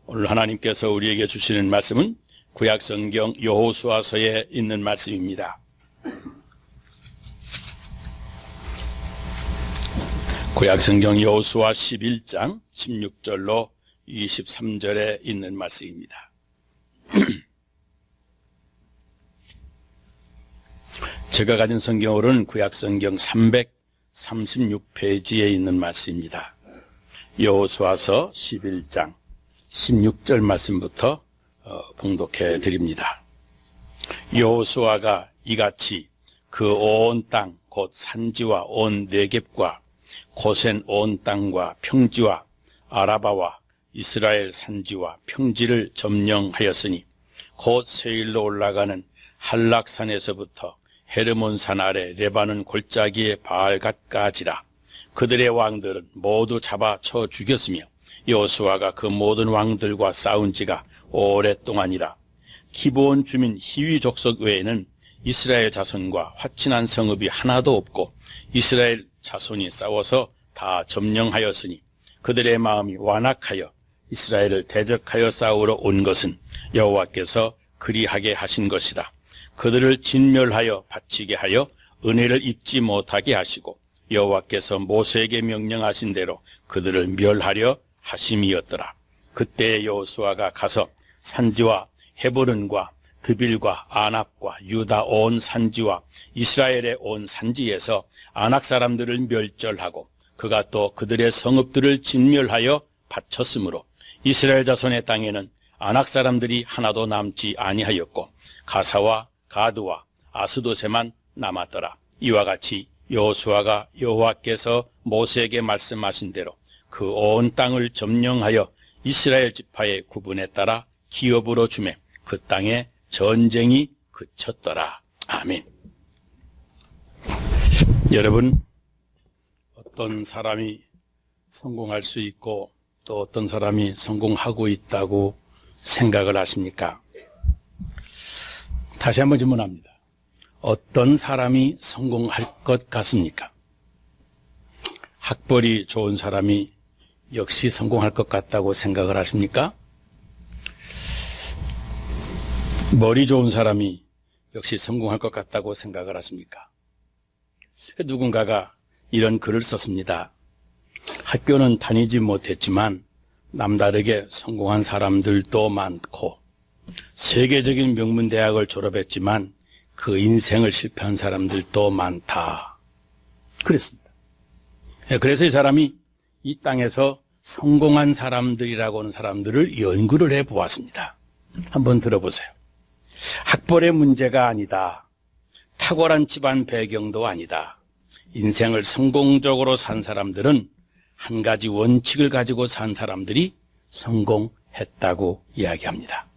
오늘 하나님께서 우리에게 주시는 말씀은 구약성경 여호수아서에 있는 말씀입니다. 구약성경 여호수아 11장 16절로 23절에 있는 말씀입니다. 제가 가진 성경으로는 구약성경 336페이지에 있는 말씀입니다. 여호수아서 11장 16절 말씀부터 봉독해 드립니다. 여호수아가 이같이 그 온 땅 곧 산지와 온 네겝과 고센 온 땅과 평지와 아라바와 이스라엘 산지와 평지를 점령하였으니 곧 세일로 올라가는 한락산에서부터 헤르몬산 아래 레바논 골짜기의 바알갓까지라. 그들의 왕들은 모두 잡아 쳐 죽였으며 여호수아가 그 모든 왕들과 싸운 지가 오랫동안이라. 기브온 주민 히위 족속 외에는 이스라엘 자손과 화친한 성읍이 하나도 없고 이스라엘 자손이 싸워서 다 점령하였으니 그들의 마음이 완악하여 이스라엘을 대적하여 싸우러 온 것은 여호와께서 그리하게 하신 것이라. 그들을 진멸하여 바치게 하여 은혜를 입지 못하게 하시고 여호와께서 모세에게 명령하신 대로 그들을 멸하려 하심이었더라. 그때 여호수아가 가서 산지와 헤브론과 드빌과 아낙과 유다 온 산지와 이스라엘의 온 산지에서 아낙 사람들을 멸절하고 그가 또 그들의 성읍들을 진멸하여 바쳤으므로 이스라엘 자손의 땅에는 아낙 사람들이 하나도 남지 아니하였고 가사와 가드와 아스도세만 남았더라. 이와 같이 여호수아가 여호와께서 모세에게 말씀하신 대로 그 온 땅을 점령하여 이스라엘 지파의 구분에 따라 기업으로 주매 그 땅에 전쟁이 그쳤더라. 아멘. 여러분, 어떤 사람이 성공할 수 있고 또 어떤 사람이 성공하고 있다고 생각을 하십니까? 다시 한번 질문합니다. 어떤 사람이 성공할 것 같습니까? 학벌이 좋은 사람이 역시 성공할 것 같다고 생각을 하십니까? 머리 좋은 사람이 역시 성공할 것 같다고 생각을 하십니까? 누군가가 이런 글을 썼습니다. 학교는 다니지 못했지만 남다르게 성공한 사람들도 많고 세계적인 명문 대학을 졸업했지만 그 인생을 실패한 사람들도 많다. 그랬습니다. 그래서 이 사람이 이 땅에서 성공한 사람들이라고 하는 사람들을 연구를 해보았습니다. 한번 들어보세요. 학벌의 문제가 아니다. 탁월한 집안 배경도 아니다. 인생을 성공적으로 산 사람들은 한 가지 원칙을 가지고 산 사람들이 성공했다고 이야기합니다.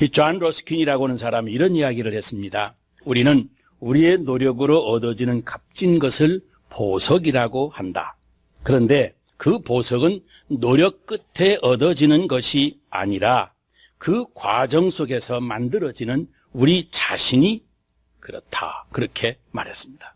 이 존 러스킨이라고 하는 사람이 이런 이야기를 했습니다. 우리는 우리의 노력으로 얻어지는 값진 것을 보석이라고 한다. 그런데 그 보석은 노력 끝에 얻어지는 것이 아니라 그 과정 속에서 만들어지는 우리 자신이 그렇다. 그렇게 말했습니다.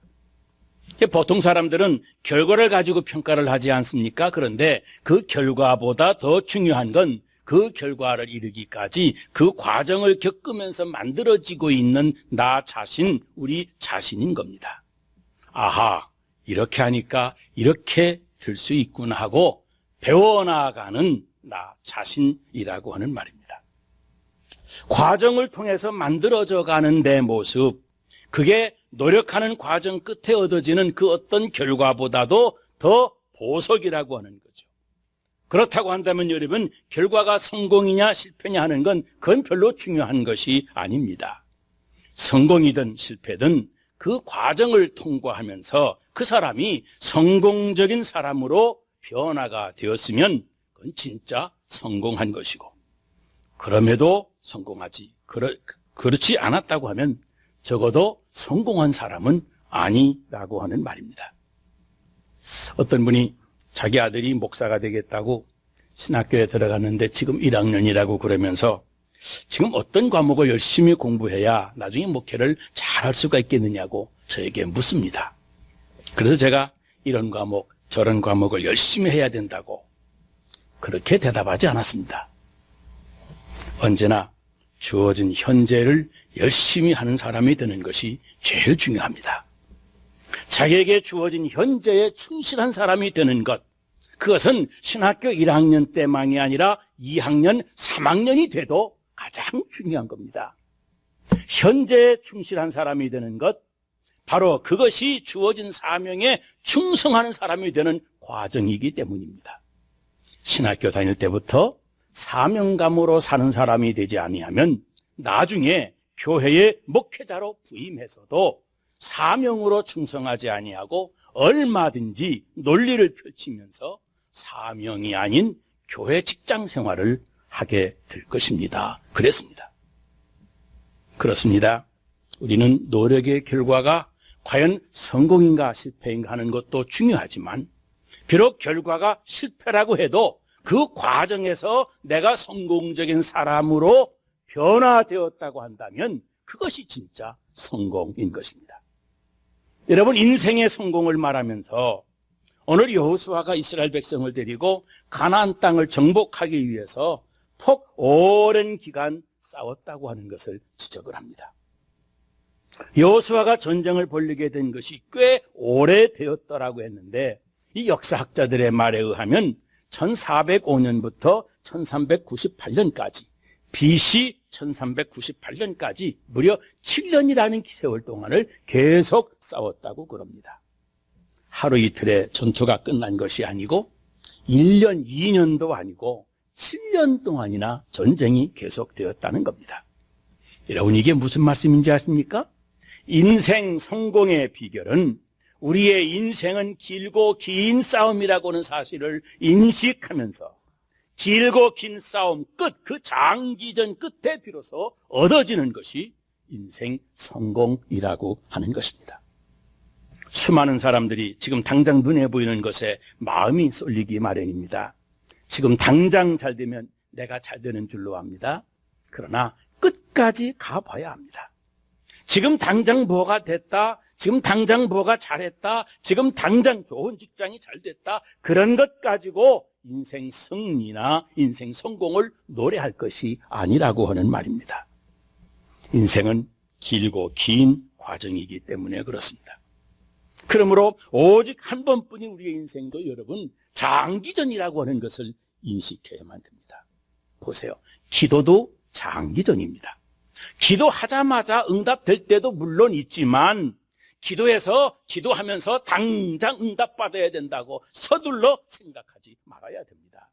보통 사람들은 결과를 가지고 평가를 하지 않습니까? 그런데 그 결과보다 더 중요한 건 그 결과를 이루기까지 그 과정을 겪으면서 만들어지고 있는 나 자신, 우리 자신인 겁니다. 아하, 이렇게 하니까 이렇게 될 수 있구나 하고 배워나가는 나 자신이라고 하는 말입니다. 과정을 통해서 만들어져 가는 내 모습, 그게 노력하는 과정 끝에 얻어지는 그 어떤 결과보다도 더 보석이라고 하는 거죠. 그렇다고 한다면 여러분, 결과가 성공이냐 실패냐 하는 건 그건 별로 중요한 것이 아닙니다. 성공이든 실패든 그 과정을 통과하면서 그 사람이 성공적인 사람으로 변화가 되었으면 그건 진짜 성공한 것이고, 그럼에도 성공하지 그렇지 않았다고 하면 적어도 성공한 사람은 아니라고 하는 말입니다. 어떤 분이 자기 아들이 목사가 되겠다고 신학교에 들어갔는데 지금 1학년이라고 그러면서 지금 어떤 과목을 열심히 공부해야 나중에 목회를 잘할 수가 있겠느냐고 저에게 묻습니다. 그래서 제가 이런 과목 저런 과목을 열심히 해야 된다고 그렇게 대답하지 않았습니다. 언제나 주어진 현재를 열심히 하는 사람이 되는 것이 제일 중요합니다. 자기에게 주어진 현재에 충실한 사람이 되는 것, 그것은 신학교 1학년 때만이 아니라 2학년, 3학년이 돼도 가장 중요한 겁니다. 현재에 충실한 사람이 되는 것, 바로 그것이 주어진 사명에 충성하는 사람이 되는 과정이기 때문입니다. 신학교 다닐 때부터 사명감으로 사는 사람이 되지 아니하면 나중에 교회의 목회자로 부임해서도 사명으로 충성하지 아니하고 얼마든지 논리를 펼치면서 사명이 아닌 교회 직장 생활을 하게 될 것입니다. 그랬습니다. 그렇습니다. 우리는 노력의 결과가 과연 성공인가 실패인가 하는 것도 중요하지만, 비록 결과가 실패라고 해도 그 과정에서 내가 성공적인 사람으로 변화되었다고 한다면 그것이 진짜 성공인 것입니다. 여러분, 인생의 성공을 말하면서 오늘 여호수아가 이스라엘 백성을 데리고 가나안 땅을 정복하기 위해서 폭 오랜 기간 싸웠다고 하는 것을 지적을 합니다. 여호수아가 전쟁을 벌이게 된 것이 꽤 오래되었더라고 했는데, 이 역사학자들의 말에 의하면 1405년부터 1398년까지, BC 1398년까지 무려 7년이라는 세월 동안을 계속 싸웠다고 그럽니다. 하루 이틀에 전투가 끝난 것이 아니고 1년, 2년도 아니고 7년 동안이나 전쟁이 계속되었다는 겁니다. 여러분, 이게 무슨 말씀인지 아십니까? 인생 성공의 비결은 우리의 인생은 길고 긴 싸움이라고 하는 사실을 인식하면서 길고 긴 싸움 끝, 그 장기전 끝에 비로소 얻어지는 것이 인생 성공이라고 하는 것입니다. 수많은 사람들이 지금 당장 눈에 보이는 것에 마음이 쏠리기 마련입니다. 지금 당장 잘 되면 내가 잘 되는 줄로 압니다. 그러나 끝까지 가봐야 합니다. 지금 당장 뭐가 됐다, 지금 당장 뭐가 잘했다, 지금 당장 좋은 직장이 잘 됐다, 그런 것 가지고 인생 승리나 인생 성공을 노래할 것이 아니라고 하는 말입니다. 인생은 길고 긴 과정이기 때문에 그렇습니다. 그러므로 오직 한 번뿐인 우리의 인생도 여러분 장기전이라고 하는 것을 인식해야만 됩니다. 보세요. 기도도 장기전입니다. 기도하자마자 응답될 때도 물론 있지만, 기도해서 기도하면서 당장 응답받아야 된다고 서둘러 생각하지 말아야 됩니다.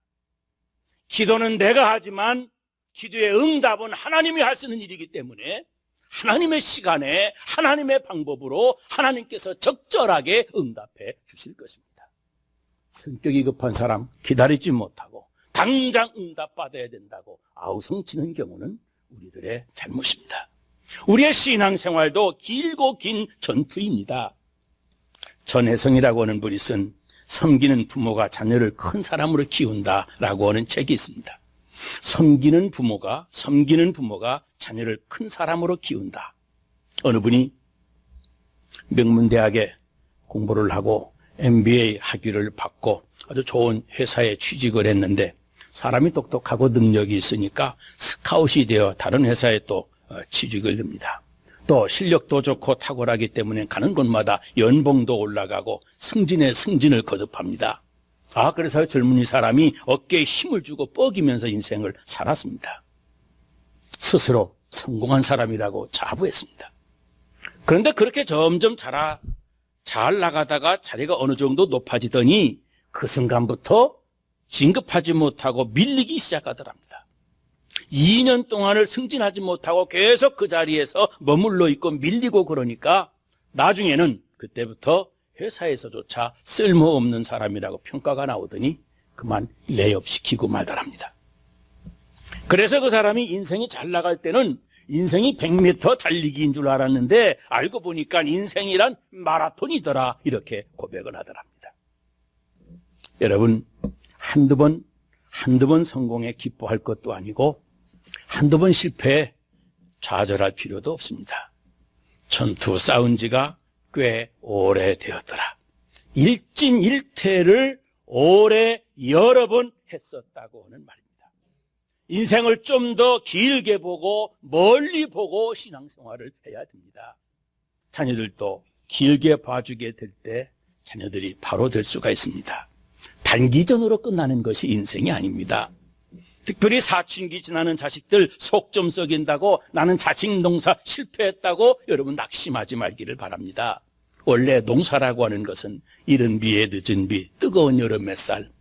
기도는 내가 하지만 기도의 응답은 하나님이 하시는 일이기 때문에 하나님의 시간에 하나님의 방법으로 하나님께서 적절하게 응답해 주실 것입니다. 성격이 급한 사람, 기다리지 못하고 당장 응답받아야 된다고 아우성치는 경우는 우리들의 잘못입니다. 우리의 신앙생활도 길고 긴 전투입니다. 전혜성이라고 하는 분이 쓴 섬기는 부모가 자녀를 큰 사람으로 키운다라고 하는 책이 있습니다. 섬기는 부모가 자녀를 큰 사람으로 키운다. 어느 분이 명문대학에 공부를 하고 MBA 학위를 받고 아주 좋은 회사에 취직을 했는데, 사람이 똑똑하고 능력이 있으니까 스카웃이 되어 다른 회사에 또 취직을 합니다. 또 실력도 좋고 탁월하기 때문에 가는 곳마다 연봉도 올라가고 승진에 승진을 거듭합니다. 그래서 젊은이 사람이 어깨에 힘을 주고 뻐기면서 인생을 살았습니다. 스스로 성공한 사람이라고 자부했습니다. 그런데 그렇게 점점 잘 나가다가 자리가 어느 정도 높아지더니 그 순간부터 진급하지 못하고 밀리기 시작하더랍니다. 2년 동안을 승진하지 못하고 계속 그 자리에서 머물러 있고 밀리고 그러니까 나중에는 그때부터 회사에서조차 쓸모없는 사람이라고 평가가 나오더니 그만 레이업시키고 말더랍니다. 그래서 그 사람이 인생이 잘 나갈 때는 인생이 100m 달리기인 줄 알았는데 알고 보니까 인생이란 마라톤이더라, 이렇게 고백을 하더랍니다. 여러분, 한두 번 성공에 기뻐할 것도 아니고 한두 번 실패에 좌절할 필요도 없습니다. 전투 싸운 지가 꽤 오래되었더라. 일진일퇴를 오래 여러 번 했었다고 하는 말입니다. 인생을 좀 더 길게 보고 멀리 보고 신앙생활을 해야 됩니다. 자녀들도 길게 봐주게 될 때 자녀들이 바로 될 수가 있습니다. 단기전으로 끝나는 것이 인생이 아닙니다. 특별히 사춘기 지나는 자식들 속 좀 썩인다고 나는 자식 농사 실패했다고 여러분 낙심하지 말기를 바랍니다. 원래 농사라고 하는 것은 이른 비에 늦은 비, 뜨거운 여름 햇살,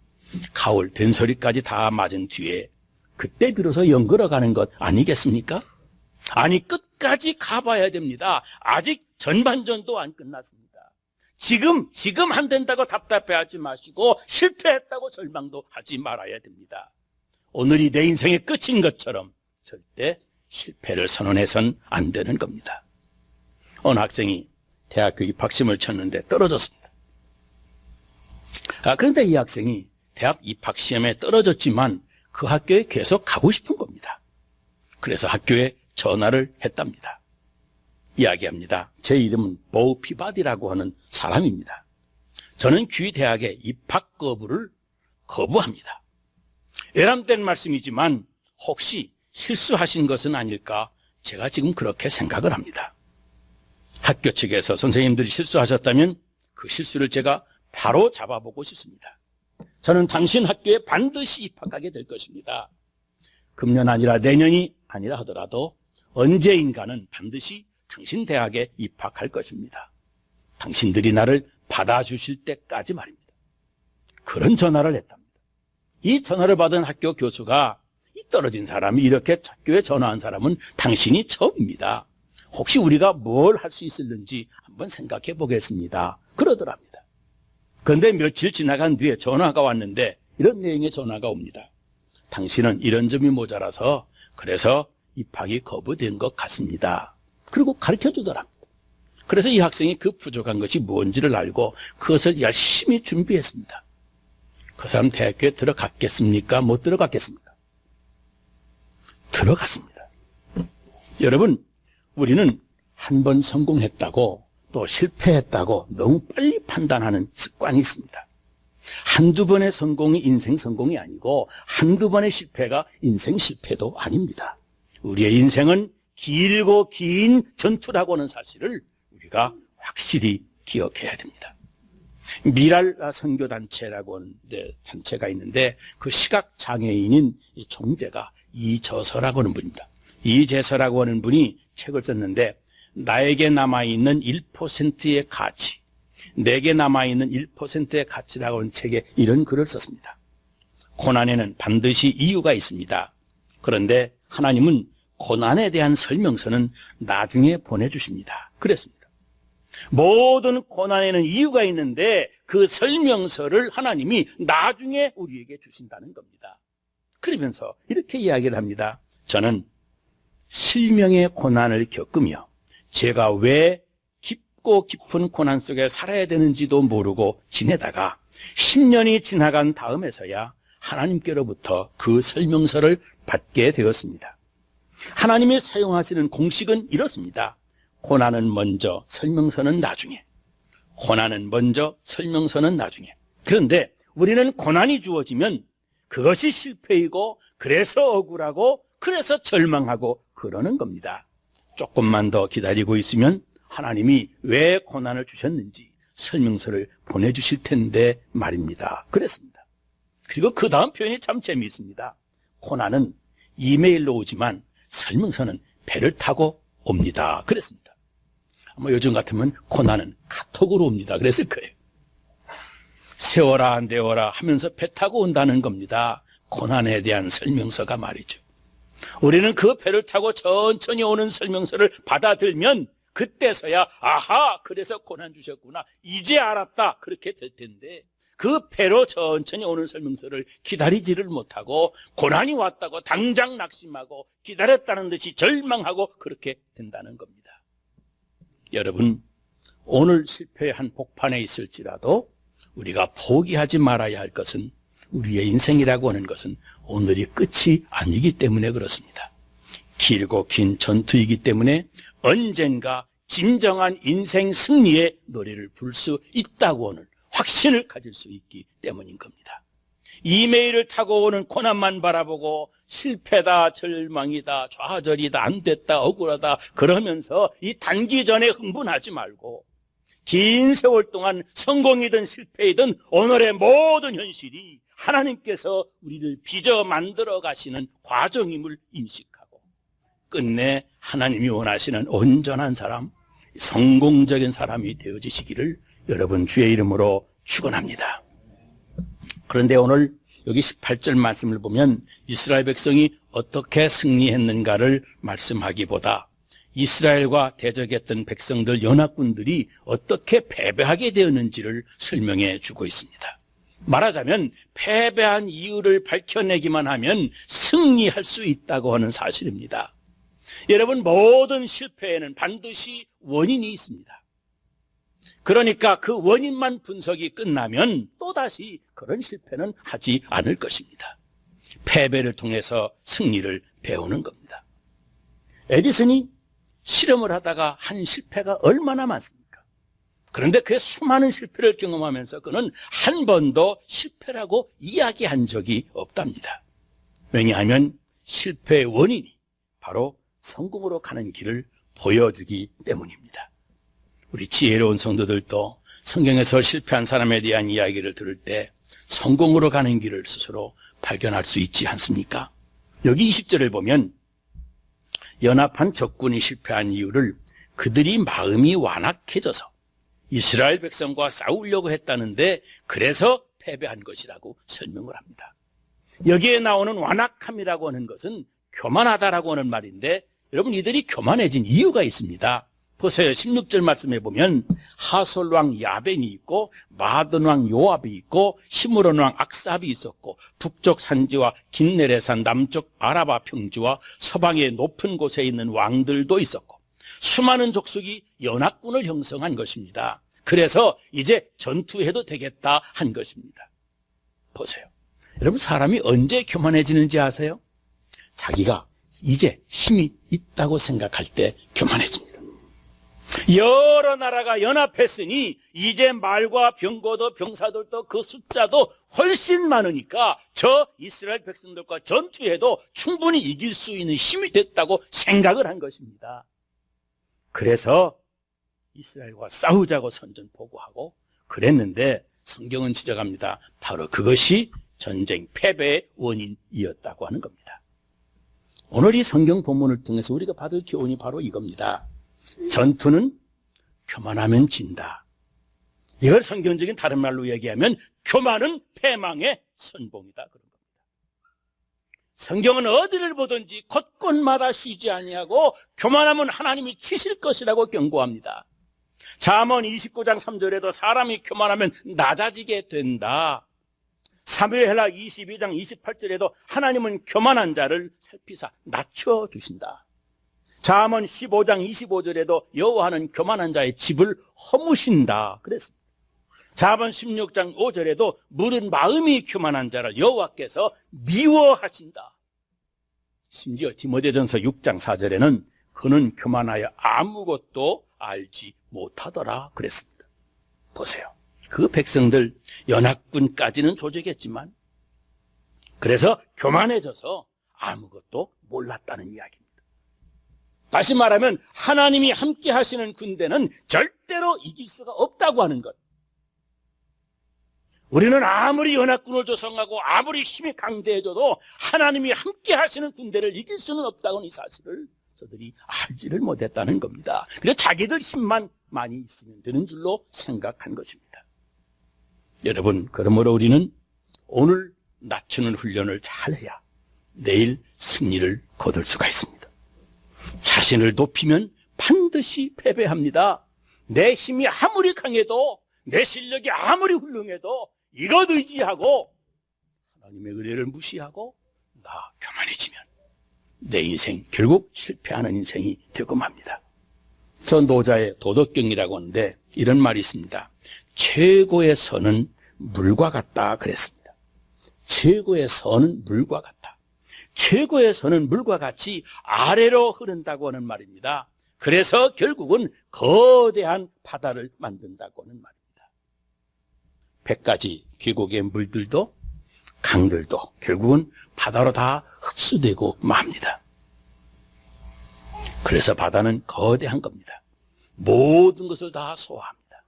가을 된소리까지 다 맞은 뒤에 그때 비로소 연걸어가는 것 아니겠습니까? 아니 끝까지 가봐야 됩니다. 아직 전반전도 안 끝났습니다. 지금 안 된다고 답답해하지 마시고 실패했다고 절망도 하지 말아야 됩니다. 오늘이 내 인생의 끝인 것처럼 절대 실패를 선언해선 안 되는 겁니다. 어느 학생이 대학교 입학시험을 쳤는데 떨어졌습니다. 그런데 이 학생이 대학 입학시험에 떨어졌지만 그 학교에 계속 가고 싶은 겁니다. 그래서 학교에 전화를 했답니다. 이야기합니다. 제 이름은 보 피바디라고 하는 사람입니다. 저는 귀대학에 입학 거부를 거부합니다. 애람된 말씀이지만 혹시 실수하신 것은 아닐까 제가 지금 그렇게 생각을 합니다. 학교 측에서 선생님들이 실수하셨다면 그 실수를 제가 바로 잡아보고 싶습니다. 저는 당신 학교에 반드시 입학하게 될 것입니다. 금년 아니라 내년이 아니라 하더라도 언제인가는 반드시 당신 대학에 입학할 것입니다. 당신들이 나를 받아주실 때까지 말입니다. 그런 전화를 했답니다. 이 전화를 받은 학교 교수가 이 떨어진 사람이 이렇게 학교에 전화한 사람은 당신이 처음입니다. 혹시 우리가 뭘 할 수 있을는지 한번 생각해 보겠습니다. 그러더랍니다. 그런데 며칠 지나간 뒤에 전화가 왔는데 이런 내용의 전화가 옵니다. 당신은 이런 점이 모자라서 그래서 입학이 거부된 것 같습니다. 그리고 가르쳐 주더랍니다. 그래서 이 학생이 그 부족한 것이 뭔지를 알고 그것을 열심히 준비했습니다. 그 사람 대학교에 들어갔겠습니까? 못 들어갔겠습니까? 들어갔습니다. 여러분, 우리는 한 번 성공했다고 또 실패했다고 너무 빨리 판단하는 습관이 있습니다. 한두 번의 성공이 인생 성공이 아니고 한두 번의 실패가 인생 실패도 아닙니다. 우리의 인생은 길고 긴 전투라고 하는 사실을 우리가 확실히 기억해야 됩니다. 미랄 선교단체라고 하는 단체가 있는데 그 시각장애인인 총재가 이저서라고 하는 분입니다. 이재서라고 하는 분이 책을 썼는데 나에게 남아있는 1%의 가치, 내게 남아있는 1%의 가치라고 하는 책에 이런 글을 썼습니다. 고난에는 반드시 이유가 있습니다. 그런데 하나님은 고난에 대한 설명서는 나중에 보내주십니다. 그랬습니다. 모든 고난에는 이유가 있는데 그 설명서를 하나님이 나중에 우리에게 주신다는 겁니다. 그러면서 이렇게 이야기를 합니다. 저는 실명의 고난을 겪으며 제가 왜 깊고 깊은 고난 속에 살아야 되는지도 모르고 지내다가 10년이 지나간 다음에서야 하나님께로부터 그 설명서를 받게 되었습니다. 하나님이 사용하시는 공식은 이렇습니다. 고난은 먼저, 설명서는 나중에. 고난은 먼저, 설명서는 나중에. 그런데 우리는 고난이 주어지면 그것이 실패이고 그래서 억울하고 그래서 절망하고 그러는 겁니다. 조금만 더 기다리고 있으면 하나님이 왜 고난을 주셨는지 설명서를 보내주실 텐데 말입니다. 그랬습니다. 그리고 그 다음 표현이 참 재미있습니다. 고난은 이메일로 오지만 설명서는 배를 타고 옵니다. 그랬습니다. 아마 요즘 같으면 고난은 카톡으로 옵니다. 그랬을 거예요. 세워라 내워라 하면서 배 타고 온다는 겁니다. 고난에 대한 설명서가 말이죠. 우리는 그 배를 타고 천천히 오는 설명서를 받아들면 그때서야 아하 그래서 고난 주셨구나 이제 알았다 그렇게 될 텐데 그 배로 천천히 오는 설명서를 기다리지를 못하고 고난이 왔다고 당장 낙심하고 기다렸다는 듯이 절망하고 그렇게 된다는 겁니다. 여러분, 오늘 실패의 한 복판에 있을지라도 우리가 포기하지 말아야 할 것은 우리의 인생이라고 하는 것은 오늘이 끝이 아니기 때문에 그렇습니다. 길고 긴 전투이기 때문에 언젠가 진정한 인생 승리의 노래를 부를 수 있다고 하는 확신을 가질 수 있기 때문인 겁니다. 이메일을 타고 오는 고난만 바라보고 실패다, 절망이다, 좌절이다, 안 됐다, 억울하다 그러면서 이 단기 전에 흥분하지 말고 긴 세월 동안 성공이든 실패이든 오늘의 모든 현실이 하나님께서 우리를 빚어 만들어 가시는 과정임을 인식하고 끝내 하나님이 원하시는 온전한 사람, 성공적인 사람이 되어지시기를 여러분 주의 이름으로 축원합니다. 그런데 오늘 여기 18절 말씀을 보면 이스라엘 백성이 어떻게 승리했는가를 말씀하기보다 이스라엘과 대적했던 백성들, 연합군들이 어떻게 패배하게 되었는지를 설명해 주고 있습니다. 말하자면 패배한 이유를 밝혀내기만 하면 승리할 수 있다고 하는 사실입니다. 여러분, 모든 실패에는 반드시 원인이 있습니다. 그러니까 그 원인만 분석이 끝나면 또다시 그런 실패는 하지 않을 것입니다. 패배를 통해서 승리를 배우는 겁니다. 에디슨이 실험을 하다가 한 실패가 얼마나 많습니까? 그런데 그 수많은 실패를 경험하면서 그는 한 번도 실패라고 이야기한 적이 없답니다. 왜냐하면 실패의 원인이 바로 성공으로 가는 길을 보여주기 때문입니다. 우리 지혜로운 성도들도 성경에서 실패한 사람에 대한 이야기를 들을 때 성공으로 가는 길을 스스로 발견할 수 있지 않습니까? 여기 20절을 보면 연합한 적군이 실패한 이유를 그들이 마음이 완악해져서 이스라엘 백성과 싸우려고 했다는데 그래서 패배한 것이라고 설명을 합니다. 여기에 나오는 완악함이라고 하는 것은 교만하다라고 하는 말인데 여러분, 이들이 교만해진 이유가 있습니다. 보세요. 16절 말씀에 보면 하솔왕 야벤이 있고 마돈왕 요압이 있고 시므론 왕 악삽이 있었고 북쪽 산지와 긴네레산, 남쪽 아라바 평지와 서방의 높은 곳에 있는 왕들도 있었고 수많은 족속이 연합군을 형성한 것입니다. 그래서 이제 전투해도 되겠다 한 것입니다. 보세요. 여러분, 사람이 언제 교만해지는지 아세요? 자기가 이제 힘이 있다고 생각할 때 교만해집니다. 여러 나라가 연합했으니 이제 말과 병거도 병사들도 그 숫자도 훨씬 많으니까 저 이스라엘 백성들과 전투해도 충분히 이길 수 있는 힘이 됐다고 생각을 한 것입니다. 그래서 이스라엘과 싸우자고 선전포고하고 그랬는데 성경은 지적합니다. 바로 그것이 전쟁 패배의 원인이었다고 하는 겁니다. 오늘 이 성경 본문을 통해서 우리가 받을 교훈이 바로 이겁니다. 전투는 교만하면 진다. 이걸 성경적인 다른 말로 얘기하면 교만은 패망의 선봉이다, 그런 겁니다. 성경은 어디를 보든지 곳곳마다 쉬지 아니하고 교만하면 하나님이 치실 것이라고 경고합니다. 잠언 29장 3절에도 사람이 교만하면 낮아지게 된다. 사무엘하 22장 28절에도 하나님은 교만한 자를 살피사 낮춰주신다. 잠언 15장 25절에도 여호와는 교만한 자의 집을 허무신다 그랬습니다. 잠언 16장 5절에도 무릇 마음이 교만한 자를 여호와께서 미워하신다. 심지어 디모데전서 6장 4절에는 그는 교만하여 아무것도 알지 못하더라 그랬습니다. 보세요. 그 백성들 연합군까지는 조직했지만 그래서 교만해져서 아무것도 몰랐다는 이야기입니다. 다시 말하면 하나님이 함께 하시는 군대는 절대로 이길 수가 없다고 하는 것. 우리는 아무리 연합군을 조성하고 아무리 힘이 강대해져도 하나님이 함께 하시는 군대를 이길 수는 없다고 이 사실을 저들이 알지를 못했다는 겁니다. 그래서 자기들 힘만 많이 있으면 되는 줄로 생각한 것입니다. 여러분, 그러므로 우리는 오늘 낮추는 훈련을 잘해야 내일 승리를 거둘 수가 있습니다. 자신을 높이면 반드시 패배합니다. 내 힘이 아무리 강해도 내 실력이 아무리 훌륭해도 이것 의지하고 하나님의 은혜를 무시하고 나 교만해지면 내 인생 결국 실패하는 인생이 되고 맙니다. 저 노자의 도덕경이라고 하는데 이런 말이 있습니다. 최고의 선은 물과 같다 그랬습니다. 최고의 선은 물과 같다. 최고의 선은 물과 같이 아래로 흐른다고 하는 말입니다. 그래서 결국은 거대한 바다를 만든다고 하는 말입니다. 100가지 계곡의 물들도 강들도 결국은 바다로 다 흡수되고 맙니다. 그래서 바다는 거대한 겁니다. 모든 것을 다 소화합니다.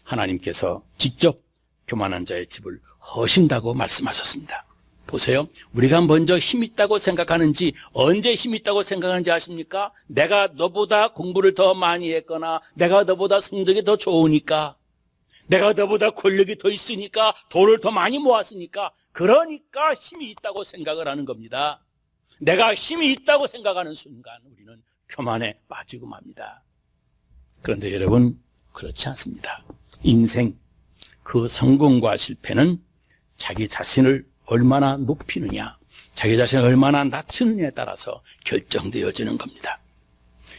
하나님께서 직접 교만한 자의 집을 허신다고 말씀하셨습니다. 보세요. 우리가 먼저 힘 있다고 생각하는지, 언제 힘 있다고 생각하는지 아십니까? 내가 너보다 공부를 더 많이 했거나, 내가 너보다 성적이 더 좋으니까, 내가 너보다 권력이 더 있으니까, 돈을 더 많이 모았으니까, 그러니까 힘이 있다고 생각을 하는 겁니다. 내가 힘이 있다고 생각하는 순간 우리는 교만에 빠지고 맙니다. 그런데 여러분, 그렇지 않습니다. 인생, 그 성공과 실패는 자기 자신을 얼마나 높이느냐, 자기 자신을 얼마나 낮추느냐에 따라서 결정되어지는 겁니다.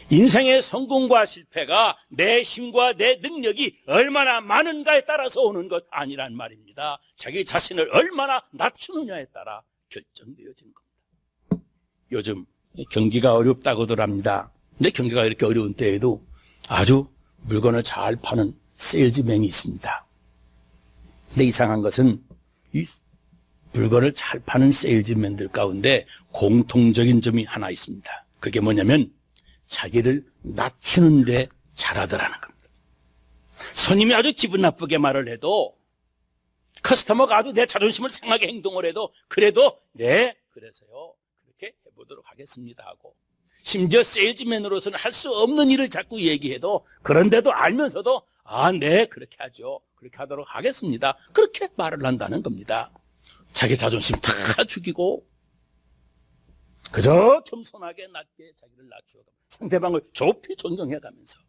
인생의 성공과 실패가 내 힘과 내 능력이 얼마나 많은가에 따라서 오는 것 아니란 말입니다. 자기 자신을 얼마나 낮추느냐에 따라 결정되어지는 겁니다. 요즘 경기가 어렵다고들 합니다. 근데 경기가 이렇게 어려운 때에도 아주 물건을 잘 파는 세일즈맨이 있습니다. 근데 이상한 것은 이 물건을 잘 파는 세일즈맨들 가운데 공통적인 점이 하나 있습니다. 그게 뭐냐면 자기를 낮추는 데 잘하더라는 겁니다. 손님이 아주 기분 나쁘게 말을 해도, 커스터머가 아주 내 자존심을 상하게 행동을 해도, 그래도 네, 그래서요, 그렇게 해보도록 하겠습니다 하고, 심지어 세일즈맨으로서는 할 수 없는 일을 자꾸 얘기해도, 그런데도 알면서도 아, 네, 그렇게 하죠, 그렇게 하도록 하겠습니다, 그렇게 말을 한다는 겁니다. 자기 자존심 다 죽이고 그저 겸손하게 낮게 자기를 낮추어 상대방을 높이 존경해가면서,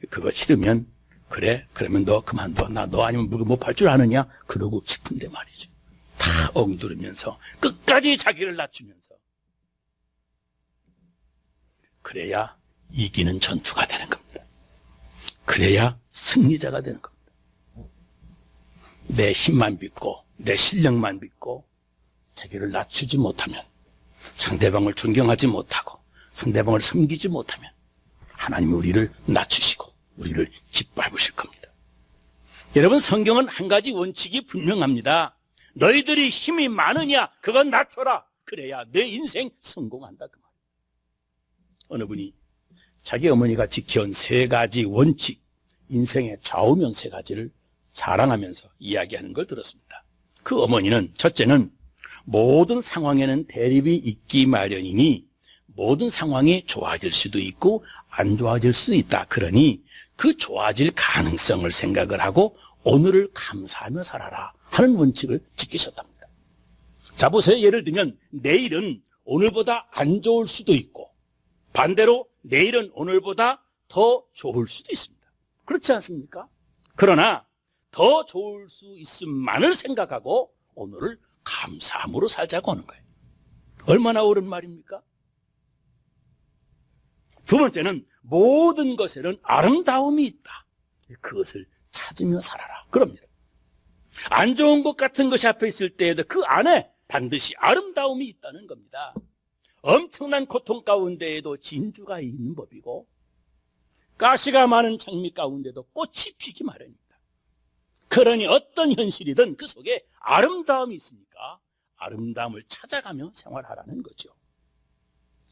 그거 싫으면 그래, 그러면 너 그만둬, 나 너 아니면 물건 못 팔 줄 아느냐, 그러고 싶은데 말이죠. 다 엉두르면서 끝까지 자기를 낮추면서, 그래야 이기는 전투가 되는 겁니다. 그래야 승리자가 되는 겁니다. 내 힘만 믿고 내 실력만 믿고 자기를 낮추지 못하면, 상대방을 존경하지 못하고 상대방을 섬기지 못하면 하나님이 우리를 낮추시고 우리를 짓밟으실 겁니다. 여러분, 성경은 한 가지 원칙이 분명합니다. 너희들이 힘이 많으냐, 그건 낮춰라, 그래야 내 인생 성공한다, 그 말이에요. 어느 분이 자기 어머니가 지켜온 세 가지 원칙, 인생의 좌우명 세 가지를 자랑하면서 이야기하는 걸 들었습니다. 그 어머니는, 첫째는 모든 상황에는 대립이 있기 마련이니 모든 상황이 좋아질 수도 있고 안 좋아질 수도 있다. 그러니 그 좋아질 가능성을 생각을 하고 오늘을 감사하며 살아라 하는 원칙을 지키셨답니다. 자, 보세요. 예를 들면 내일은 오늘보다 안 좋을 수도 있고, 반대로 내일은 오늘보다 더 좋을 수도 있습니다. 그렇지 않습니까? 그러나 더 좋을 수 있음만을 생각하고 오늘을 감사함으로 살자고 하는 거예요. 얼마나 옳은 말입니까? 두 번째는 모든 것에는 아름다움이 있다. 그것을 찾으며 살아라, 그럽니다. 안 좋은 것 같은 것이 앞에 있을 때에도 그 안에 반드시 아름다움이 있다는 겁니다. 엄청난 고통 가운데에도 진주가 있는 법이고, 가시가 많은 장미 가운데도 꽃이 피기 마련입니다. 그러니 어떤 현실이든 그 속에 아름다움이 있으니까 아름다움을 찾아가며 생활하라는 거죠.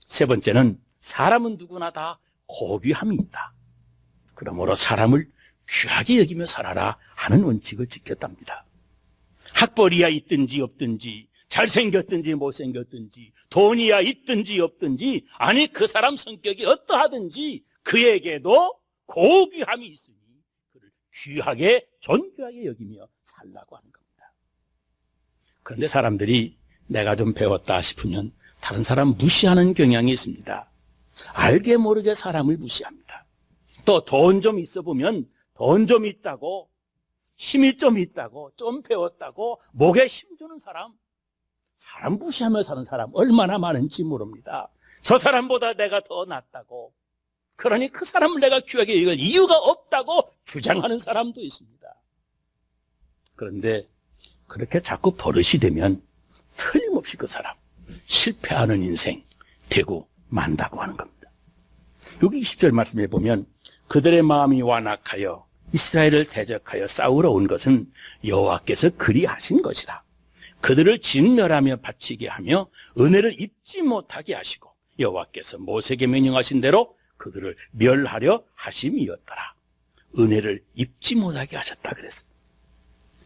세 번째는 사람은 누구나 다 고귀함이 있다. 그러므로 사람을 귀하게 여기며 살아라 하는 원칙을 지켰답니다. 학벌이야 있든지 없든지, 잘생겼든지 못생겼든지, 돈이야 있든지 없든지, 아니 그 사람 성격이 어떠하든지 그에게도 고귀함이 있으니 그를 귀하게 존귀하게 여기며 살라고 하는 겁니다. 그런데 사람들이 내가 좀 배웠다 싶으면 다른 사람 무시하는 경향이 있습니다. 알게 모르게 사람을 무시합니다. 또 돈 좀 있어 보면 돈 좀 있다고, 힘이 좀 있다고, 좀 배웠다고 목에 힘주는 사람 무시하며 사는 사람 얼마나 많은지 모릅니다. 저 사람보다 내가 더 낫다고, 그러니 그 사람을 내가 귀하게 여길 이유가 없다고 주장하는 사람도 있습니다. 그런데 그렇게 자꾸 버릇이 되면 틀림없이 그 사람 실패하는 인생 되고 만다고 하는 겁니다. 여기 20절 말씀에 보면 그들의 마음이 완악하여 이스라엘을 대적하여 싸우러 온 것은 여호와께서 그리하신 것이라. 그들을 진멸하며 바치게 하며 은혜를 입지 못하게 하시고 여호와께서 모세에게 명령하신 대로 그들을 멸하려 하심이었더라. 은혜를 입지 못하게 하셨다 그랬어요.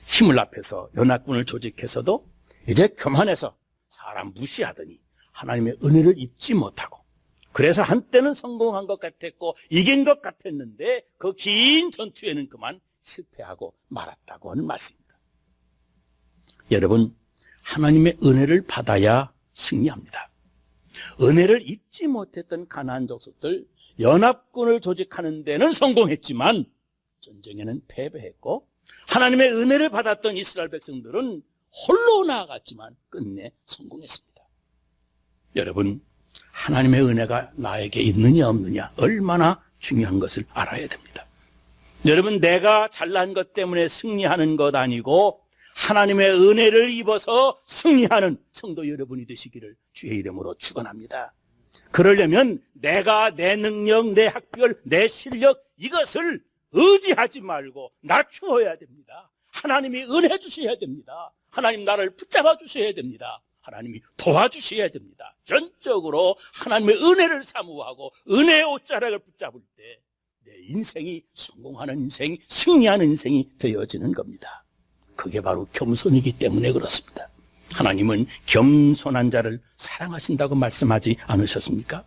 힘을 합해서 연합군을 조직해서도 이제 교만해서 사람 무시하더니 하나님의 은혜를 입지 못하고, 그래서 한때는 성공한 것 같았고 이긴 것 같았는데 그 긴 전투에는 그만 실패하고 말았다고 하는 말씀입니다. 여러분, 하나님의 은혜를 받아야 승리합니다. 은혜를 입지 못했던 가나안 족속들, 연합군을 조직하는 데는 성공했지만 전쟁에는 패배했고, 하나님의 은혜를 받았던 이스라엘 백성들은 홀로 나아갔지만 끝내 성공했습니다. 여러분, 하나님의 은혜가 나에게 있느냐 없느냐 얼마나 중요한 것을 알아야 됩니다. 여러분, 내가 잘난 것 때문에 승리하는 것 아니고 하나님의 은혜를 입어서 승리하는 성도 여러분이 되시기를 주의 이름으로 축원합니다. 그러려면 내가 내 능력, 내 학별, 내 실력 이것을 의지하지 말고 낮추어야 됩니다. 하나님이 은혜 주셔야 됩니다. 하나님 나를 붙잡아 주셔야 됩니다. 하나님이 도와주셔야 됩니다. 전적으로 하나님의 은혜를 사모하고 은혜의 옷자락을 붙잡을 때 내 인생이 성공하는 인생, 승리하는 인생이 되어지는 겁니다. 그게 바로 겸손이기 때문에 그렇습니다. 하나님은 겸손한 자를 사랑하신다고 말씀하지 않으셨습니까?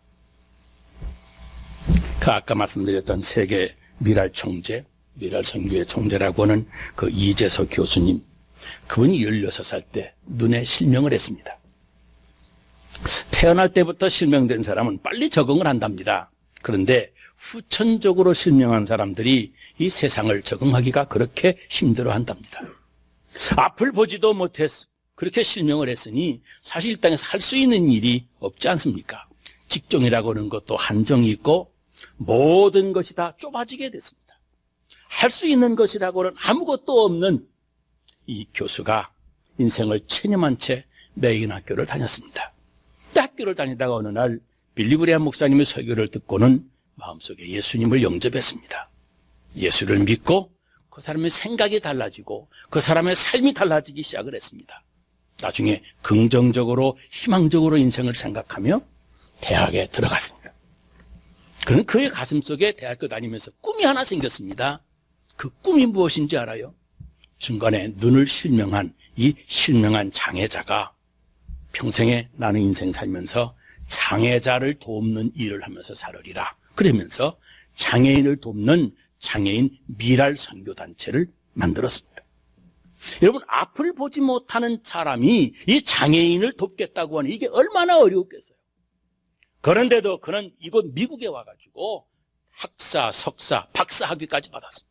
그 아까 말씀드렸던 세계 미랄 총재, 미랄 선교회 총재라고 하는 그 이재석 교수님, 그분이 16살 때 눈에 실명을 했습니다. 태어날 때부터 실명된 사람은 빨리 적응을 한답니다. 그런데 후천적으로 실명한 사람들이 이 세상을 적응하기가 그렇게 힘들어 한답니다. 앞을 보지도 못해서 그렇게 실명을 했으니 사실 이 땅에서 할 수 있는 일이 없지 않습니까? 직종이라고 하는 것도 한정이 있고 모든 것이 다 좁아지게 됐습니다. 할 수 있는 것이라고는 아무것도 없는 이 교수가 인생을 체념한 채 메인 학교를 다녔습니다. 학교를 다니다가 어느 날 빌리브리안 목사님의 설교를 듣고는 마음속에 예수님을 영접했습니다. 예수를 믿고 그 사람의 생각이 달라지고 그 사람의 삶이 달라지기 시작을 했습니다. 나중에 긍정적으로 희망적으로 인생을 생각하며 대학에 들어갔습니다. 그는 그의 가슴속에 대학교 다니면서 꿈이 하나 생겼습니다. 그 꿈이 무엇인지 알아요? 중간에 눈을 실명한 이 실명한 장애자가 평생에 나는 인생 살면서 장애자를 돕는 일을 하면서 살으리라. 그러면서 장애인을 돕는 장애인 미랄 선교단체를 만들었습니다. 여러분, 앞을 보지 못하는 사람이 이 장애인을 돕겠다고 하는 이게 얼마나 어려웠겠어요. 그런데도 그는 이곳 미국에 와가지고 학사, 석사, 박사 학위까지 받았습니다.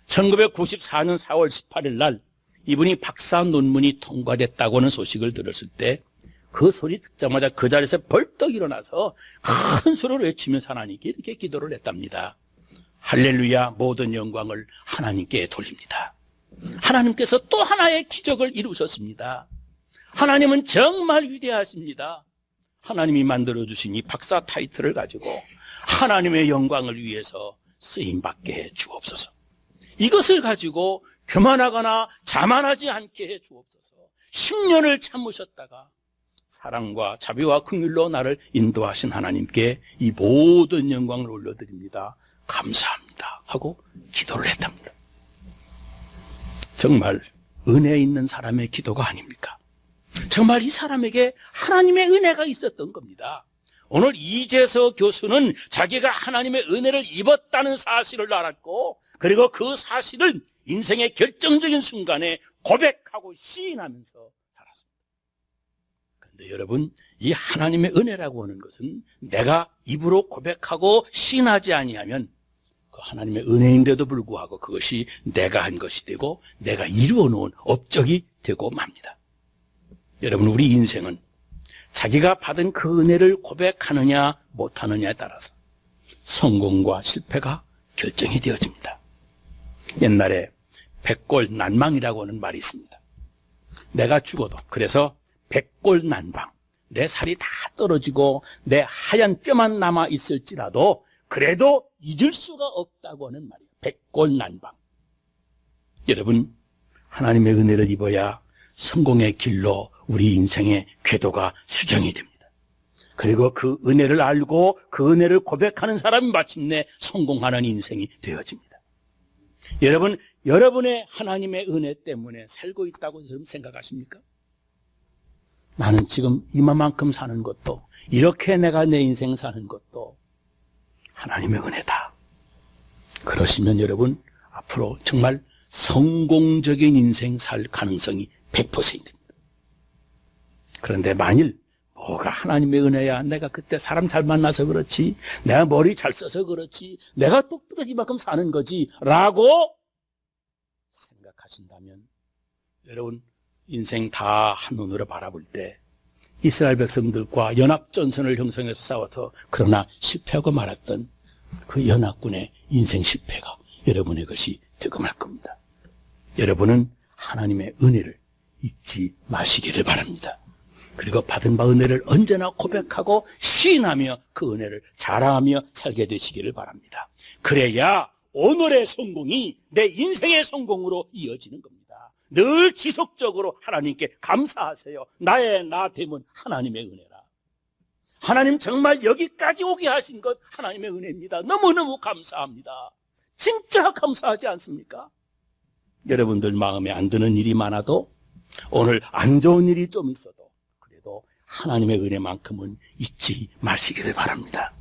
1994년 4월 18일 날 이분이 박사 논문이 통과됐다고 하는 소식을 들었을 때 그 소리 듣자마자 그 자리에서 벌떡 일어나서 큰 소리를 외치면서 하나님께 이렇게 기도를 했답니다. 할렐루야, 모든 영광을 하나님께 돌립니다. 하나님께서 또 하나의 기적을 이루셨습니다. 하나님은 정말 위대하십니다. 하나님이 만들어주신 이 박사 타이틀을 가지고 하나님의 영광을 위해서 쓰임받게 해 주옵소서. 이것을 가지고 교만하거나 자만하지 않게 해 주옵소서. 10년을 참으셨다가 사랑과 자비와 긍휼로 나를 인도하신 하나님께 이 모든 영광을 올려드립니다. 감사합니다 하고 기도를 했답니다. 정말 은혜 있는 사람의 기도가 아닙니까? 정말 이 사람에게 하나님의 은혜가 있었던 겁니다. 오늘 이재석 교수는 자기가 하나님의 은혜를 입었다는 사실을 알았고, 그리고 그 사실을 인생의 결정적인 순간에 고백하고 시인하면서 살았습니다. 그런데 여러분, 이 하나님의 은혜라고 하는 것은 내가 입으로 고백하고 시인하지 아니하면 그 하나님의 은혜인데도 불구하고 그것이 내가 한 것이 되고 내가 이루어 놓은 업적이 되고 맙니다. 여러분, 우리 인생은 자기가 받은 그 은혜를 고백하느냐 못하느냐에 따라서 성공과 실패가 결정이 되어집니다. 옛날에 백골난방이라고 하는 말이 있습니다. 내가 죽어도, 그래서 백골난방, 내 살이 다 떨어지고 내 하얀 뼈만 남아 있을지라도 그래도 잊을 수가 없다고 하는 말이에요. 백골난방. 여러분, 하나님의 은혜를 입어야 성공의 길로 우리 인생의 궤도가 수정이 됩니다. 그리고 그 은혜를 알고 그 은혜를 고백하는 사람이 마침내 성공하는 인생이 되어집니다. 여러분, 여러분의 하나님의 은혜 때문에 살고 있다고 여러분 생각하십니까? 나는 지금 이만큼 사는 것도, 이렇게 내가 내 인생 사는 것도 하나님의 은혜다. 그러시면 여러분, 앞으로 정말 성공적인 인생 살 가능성이 100%입니다. 그런데 만일 뭐가 하나님의 은혜야, 내가 그때 사람 잘 만나서 그렇지, 내가 머리 잘 써서 그렇지, 내가 똑똑해서 이만큼 사는 거지 라고 생각하신다면 여러분, 인생 다 한눈으로 바라볼 때 이스라엘 백성들과 연합전선을 형성해서 싸워서 그러나 실패하고 말았던 그 연합군의 인생 실패가 여러분의 것이 되고 말 겁니다. 여러분은 하나님의 은혜를 잊지 마시기를 바랍니다. 그리고 받은 바 은혜를 언제나 고백하고 시인하며 그 은혜를 자랑하며 살게 되시기를 바랍니다. 그래야 오늘의 성공이 내 인생의 성공으로 이어지는 겁니다. 늘 지속적으로 하나님께 감사하세요. 나의 나됨은 하나님의 은혜라. 하나님 정말 여기까지 오게 하신 것 하나님의 은혜입니다. 너무너무 감사합니다. 진짜 감사하지 않습니까? 여러분들 마음에 안 드는 일이 많아도, 오늘 안 좋은 일이 좀 있어도 그래도 하나님의 은혜만큼은 잊지 마시기를 바랍니다.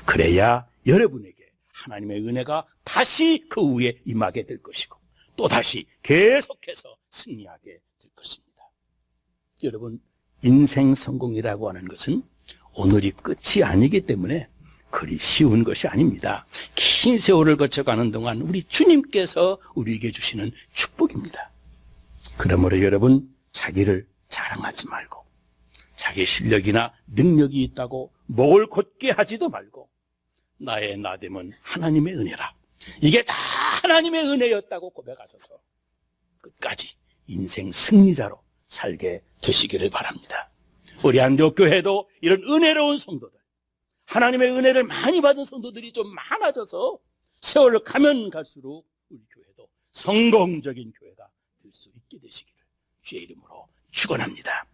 그래야 여러분에게 하나님의 은혜가 다시 그 위에 임하게 될 것이고 또다시 계속해서 승리하게 될 것입니다. 여러분, 인생 성공이라고 하는 것은 오늘이 끝이 아니기 때문에 그리 쉬운 것이 아닙니다. 긴 세월을 거쳐가는 동안 우리 주님께서 우리에게 주시는 축복입니다. 그러므로 여러분, 자기를 자랑하지 말고, 자기 실력이나 능력이 있다고 목을 곧게 하지도 말고, 나의 나됨은 하나님의 은혜라, 이게 다 하나님의 은혜였다고 고백하셔서 끝까지 인생 승리자로 살게 되시기를 바랍니다. 우리 한국교회도 이런 은혜로운 성도들, 하나님의 은혜를 많이 받은 성도들이 좀 많아져서 세월을 가면 갈수록 우리 교회도 성공적인 교회가 될 수 있게 되시기를 주의 이름으로 축원합니다.